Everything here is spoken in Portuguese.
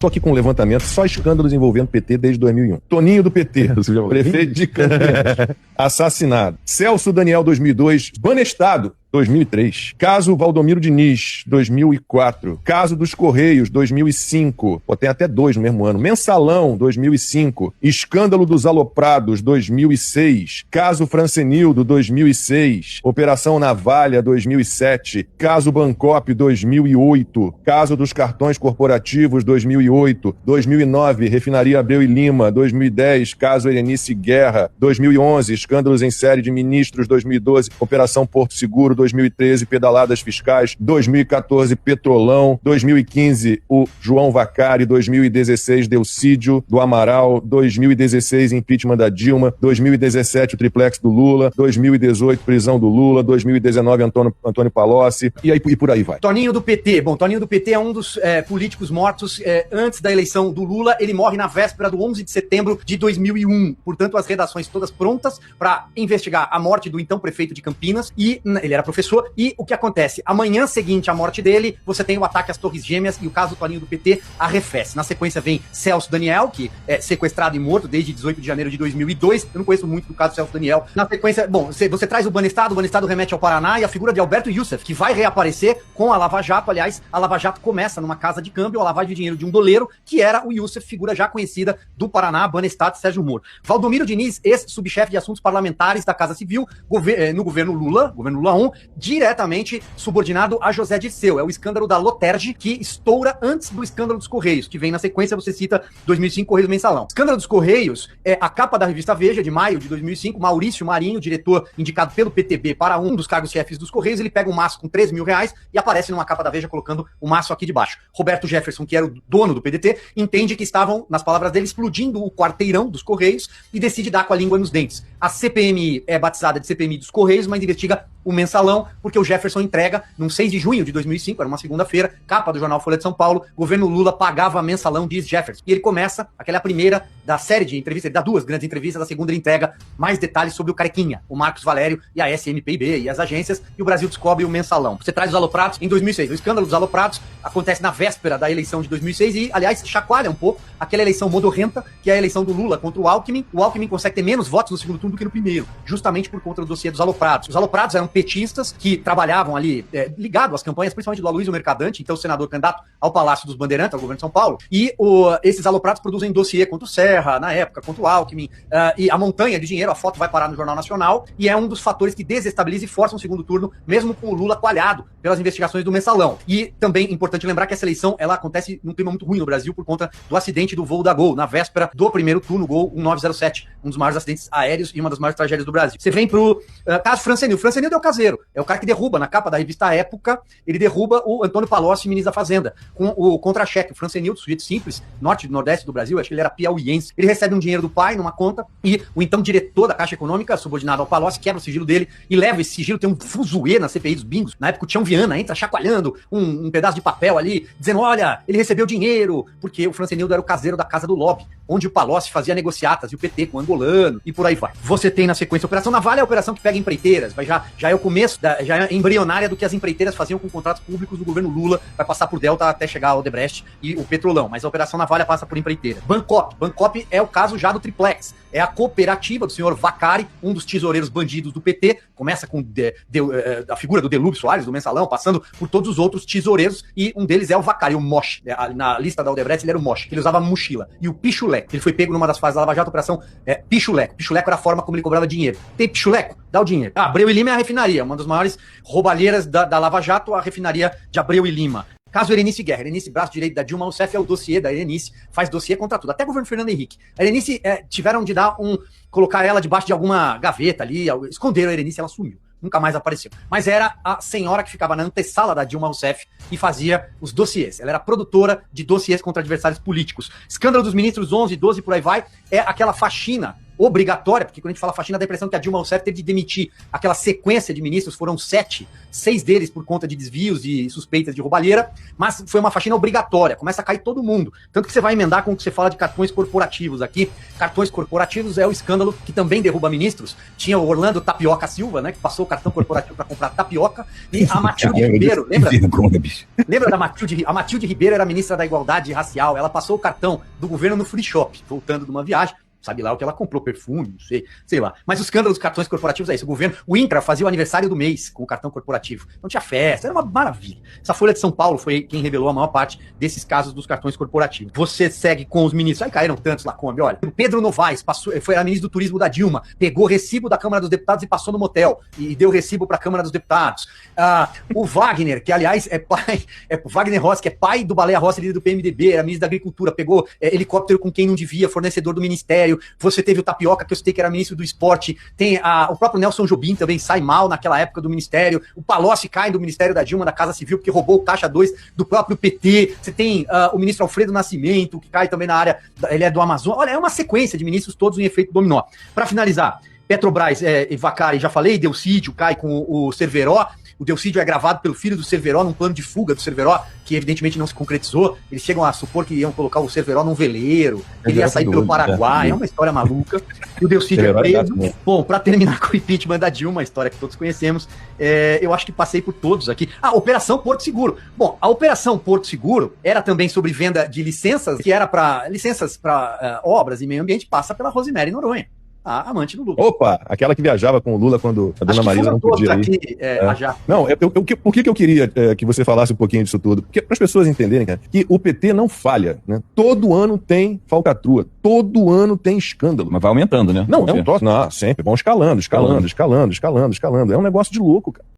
Tô aqui com um levantamento, só escândalos envolvendo PT desde 2001. Toninho do PT, prefeito de Campinas, assassinado. Celso Daniel, 2002, banestado. 2003. Caso Valdomiro Diniz, 2004. Caso dos Correios, 2005. Pô, tem até dois no mesmo ano. Mensalão, 2005. Escândalo dos Aloprados, 2006. Caso Francenildo, 2006. Operação Navalha, 2007. Caso Bancop, 2008. Caso dos Cartões Corporativos, 2008. 2009, Refinaria Abreu e Lima, 2010. Caso Erenice Guerra, 2011. Escândalos em série de ministros, 2012. Operação Porto Seguro, 2013, pedaladas fiscais, 2014, Petrolão, 2015, o João Vacari, 2016, Delcídio do Amaral, 2016, impeachment da Dilma, 2017, o triplex do Lula, 2018, prisão do Lula, 2019, Antônio Palocci, e por aí vai. Toninho do PT. Bom, Toninho do PT é um dos políticos mortos antes da eleição do Lula. Ele morre na véspera do 11 de setembro de 2001. Portanto, as redações todas prontas para investigar a morte do então prefeito de Campinas, e ele era professor, e o que acontece? Amanhã seguinte à morte dele, você tem o ataque às Torres Gêmeas e o caso do Toninho do PT arrefece. Na sequência vem Celso Daniel, que é sequestrado e morto desde 18 de janeiro de 2002. Eu não conheço muito do caso do Celso Daniel. Na sequência, bom, você traz o Banestado remete ao Paraná, e a figura de Alberto Youssef, que vai reaparecer com a Lava Jato. Aliás, a Lava Jato começa numa casa de câmbio, a lavagem de dinheiro de um doleiro, que era o Youssef, figura já conhecida do Paraná, Banestado e Sérgio Moro. Valdomiro Diniz, ex-subchefe de assuntos parlamentares da Casa Civil, no governo Lula 1, diretamente subordinado a José Dirceu. É o escândalo da Loterge, que estoura antes do escândalo dos Correios, que vem na sequência, você cita 2005, Correios Mensalão. O escândalo dos Correios é a capa da revista Veja, de maio de 2005, Maurício Marinho, diretor indicado pelo PTB para um dos cargos chefes dos Correios, ele pega um maço com 13 mil reais e aparece numa capa da Veja colocando o maço aqui de baixo. Roberto Jefferson, que era o dono do PDT, entende que estavam, nas palavras dele, explodindo o quarteirão dos Correios e decide dar com a língua nos dentes. A CPMI é batizada de CPMI dos Correios, mas investiga o Mensalão, porque o Jefferson entrega, num 6 de junho de 2005, era uma segunda-feira, capa do jornal Folha de São Paulo, governo Lula pagava Mensalão, diz Jefferson. E ele começa, aquela primeira da série de entrevistas, ele dá duas grandes entrevistas, a segunda ele entrega mais detalhes sobre o Carequinha, o Marcos Valério e a SMPIB e as agências, e o Brasil descobre o Mensalão. Você traz os aloprados em 2006. O escândalo dos aloprados acontece na véspera da eleição de 2006 e, aliás, chacoalha um pouco aquela eleição modorrenta, que é a eleição do Lula contra o Alckmin. O Alckmin consegue ter menos votos no segundo turno do que no primeiro, justamente por conta do dossiê dos aloprados. Os aloprados eram petistas que trabalhavam ali, ligado às campanhas, principalmente do Aloysio Mercadante, então senador candidato ao Palácio dos Bandeirantes, ao governo de São Paulo, e esses aloprados produzem dossiê contra o Serra, na época, contra o Alckmin, e a montanha de dinheiro, a foto vai parar no Jornal Nacional, e é um dos fatores que desestabiliza e força um segundo turno, mesmo com o Lula coalhado pelas investigações do Mensalão. E também importante lembrar que essa eleição, ela acontece num clima muito ruim no Brasil por conta do acidente do voo da Gol, na véspera do primeiro turno, Gol 1907, um dos maiores acidentes aéreos e uma das maiores tragédias do Brasil. Você vem pro caso Francenildo. Francenildo é o caseiro, é o cara que derruba, na capa da revista Época, ele derruba o Antônio Palocci, ministro da Fazenda, com o contra-cheque. O Francenildo, sujeito simples, norte e nordeste do Brasil, acho que ele era piauiense. Ele recebe um dinheiro do pai numa conta e o então diretor da Caixa Econômica, subordinado ao Palocci, quebra o sigilo dele e leva esse sigilo. Tem um fuzuê na CPI dos bingos. Na época o Tião Viana entra chacoalhando um pedaço de papel ali, dizendo, olha, ele recebeu dinheiro, porque o Francenildo era o caseiro da Casa do Lobby, onde o Palocci fazia negociatas, e o PT com o angolano, e por aí vai. Você tem na sequência a Operação Navalha, é a operação que pega empreiteiras, já é o começo, já é embrionária do que as empreiteiras faziam com contratos públicos do governo Lula, vai passar por Delta até chegar ao Odebrecht e o Petrolão, mas a Operação Navalha passa por empreiteira. Bancop é o caso já do triplex, é a cooperativa do senhor Vacari, um dos tesoureiros bandidos do PT, começa com a figura do Delúbio Soares, do Mensalão, passando por todos os outros tesoureiros, e um deles é o Vacari, o Moche. Na lista da Odebrecht ele era o Moche, que ele usava mochila. E o Pichuleco, ele foi pego numa das fases da Lava Jato, Operação Pichuleco. Pichuleco era a forma como ele cobrava dinheiro. Tem Pichuleco? Dá o dinheiro. Abreu e Lima é a refinaria, uma das maiores roubalheiras da Lava Jato, a refinaria de Abreu e Lima. Caso Erenice Guerra. Erenice, braço direito da Dilma Rousseff, é o dossiê da Erenice, faz dossiê contra tudo, até o governo Fernando Henrique. A Erenice tiveram de colocar ela debaixo de alguma gaveta ali, esconderam a Erenice, ela sumiu. Nunca mais apareceu. Mas era a senhora que ficava na antessala da Dilma Rousseff e fazia os dossiês. Ela era produtora de dossiês contra adversários políticos. Escândalo dos ministros 11, 12, por aí vai, é aquela faxina obrigatória, porque quando a gente fala faxina, dá a impressão que a Dilma Rousseff teve de demitir aquela sequência de ministros, foram 7, 6 deles por conta de desvios e suspeitas de roubalheira, mas foi uma faxina obrigatória, começa a cair todo mundo. Tanto que você vai emendar com o que você fala de cartões corporativos aqui. Cartões corporativos é o escândalo que também derruba ministros. Tinha o Orlando Tapioca Silva, né, que passou o cartão corporativo para comprar tapioca, e a Matilde Ribeiro, lembra? Lembra da Matilde? A Matilde Ribeiro era ministra da Igualdade Racial, ela passou o cartão do governo no free shop, voltando de uma viagem. Sabe lá o que ela comprou, perfume, não sei lá. Mas o escândalo dos cartões corporativos é isso. O governo, o INCRA fazia o aniversário do mês com o cartão corporativo. Não tinha festa, era uma maravilha. Essa Folha de São Paulo foi quem revelou a maior parte desses casos dos cartões corporativos. Você segue com os ministros, aí caíram tantos lá, Kombi, olha. O Pedro Novaes foi ministro do Turismo da Dilma, pegou recibo da Câmara dos Deputados e passou no motel, e deu recibo para a Câmara dos Deputados. O Wagner, que aliás é pai, o Wagner Rossi, que é pai do Baleia Rossi, líder do PMDB, era ministro da Agricultura, pegou helicóptero com quem não devia, fornecedor do ministério. Você teve o Tapioca, que eu citei que era ministro do esporte, tem o próprio Nelson Jobim também sai mal naquela época do ministério, o Palocci cai do ministério da Dilma, da Casa Civil, porque roubou o caixa 2 do próprio PT, você tem o ministro Alfredo Nascimento, que cai também na área, ele é do Amazonas, olha, é uma sequência de ministros todos em efeito dominó. Para finalizar, Petrobras, Vacari, já falei, Delcídio cai com o Cerveró. O Delcídio é gravado pelo filho do Cerveró num plano de fuga do Cerveró, que evidentemente não se concretizou. Eles chegam a supor que iam colocar o Cerveró num veleiro, ele ia sair pelo Paraguai, é uma história maluca. E o Delcídio é preso. Bom, para terminar com o impeachment da Dilma, uma história que todos conhecemos, eu acho que passei por todos aqui. Operação Porto Seguro. Bom, a Operação Porto Seguro era também sobre venda de licenças, que era para licenças para obras e meio ambiente, passa pela Rosemary Noronha, a amante do Lula. Opa, aquela que viajava com o Lula quando a dona Marisa não podia ir. Aqui, Não, por que eu queria que você falasse um pouquinho disso tudo? Porque para as pessoas entenderem, cara, que o PT não falha, né? Todo ano tem falcatrua, todo ano tem escândalo. Mas vai aumentando, né? Não, é um troço, não, sempre, vão escalando. É um negócio de louco, cara.